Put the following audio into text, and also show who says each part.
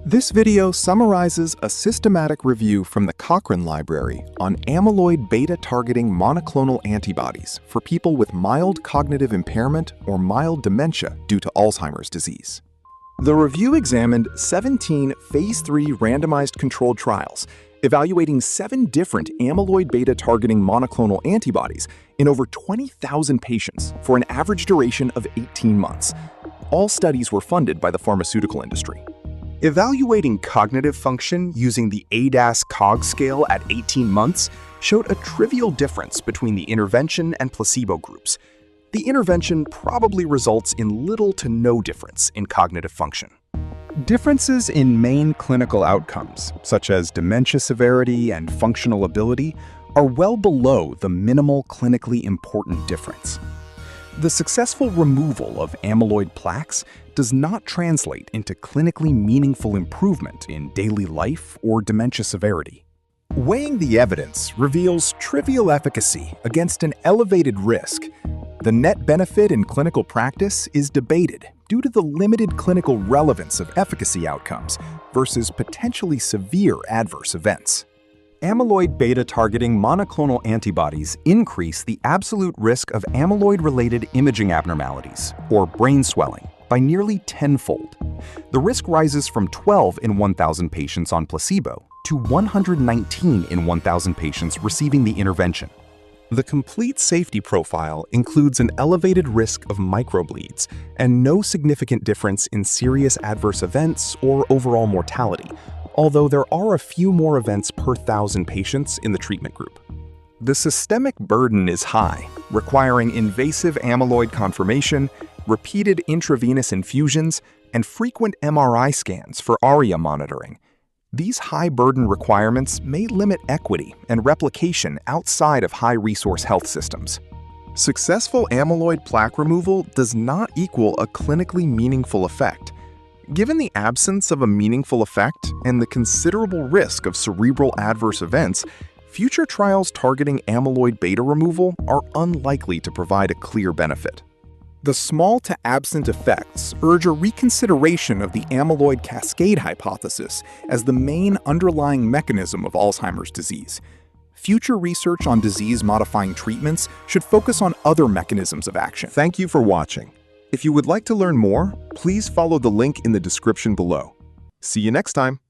Speaker 1: This video summarizes a systematic review from the Cochrane library on amyloid beta-targeting monoclonal antibodies for people with mild cognitive impairment or mild dementia due to Alzheimer's disease. The review examined 17 Phase 3 randomized controlled trials, evaluating 7 different amyloid beta-targeting monoclonal antibodies in over 20,000 patients for an average duration of 18 months. All studies were funded by the pharmaceutical industry.
Speaker 2: Evaluating cognitive function using the ADAS-Cog scale at 18 months showed a trivial difference between the intervention and placebo groups. The intervention probably results in little to no difference in cognitive function.
Speaker 3: Differences in main clinical outcomes, such as dementia severity and functional ability, are well below the minimal clinically important difference. The successful removal of amyloid plaques does not translate into clinically meaningful improvement in daily life or dementia severity. Weighing the evidence reveals trivial efficacy against an elevated risk. The net benefit in clinical practice is debated due to the limited clinical relevance of efficacy outcomes versus potentially severe adverse events. Amyloid beta-targeting monoclonal antibodies increase the absolute risk of amyloid-related imaging abnormalities, or brain swelling, by nearly tenfold. The risk rises from 12 in 1,000 patients on placebo to 119 in 1,000 patients receiving the intervention. The complete safety profile includes an elevated risk of microbleeds and no significant difference in serious adverse events or overall mortality, although there are a few more events per 1,000 patients in the treatment group. The systemic burden is high, requiring invasive amyloid confirmation, repeated intravenous infusions, and frequent MRI scans for ARIA monitoring. These high-burden requirements may limit equity and replication outside of high-resource health systems. Successful amyloid plaque removal does not equal a clinically meaningful effect. Given the absence of a meaningful effect and the considerable risk of cerebral adverse events, future trials targeting amyloid beta removal are unlikely to provide a clear benefit. The small to absent effects urge a reconsideration of the amyloid cascade hypothesis as the main underlying mechanism of Alzheimer's disease. Future research on disease-modifying treatments should focus on other mechanisms of action.
Speaker 1: Thank you for watching. If you would like to learn more, please follow the link in the description below. See you next time.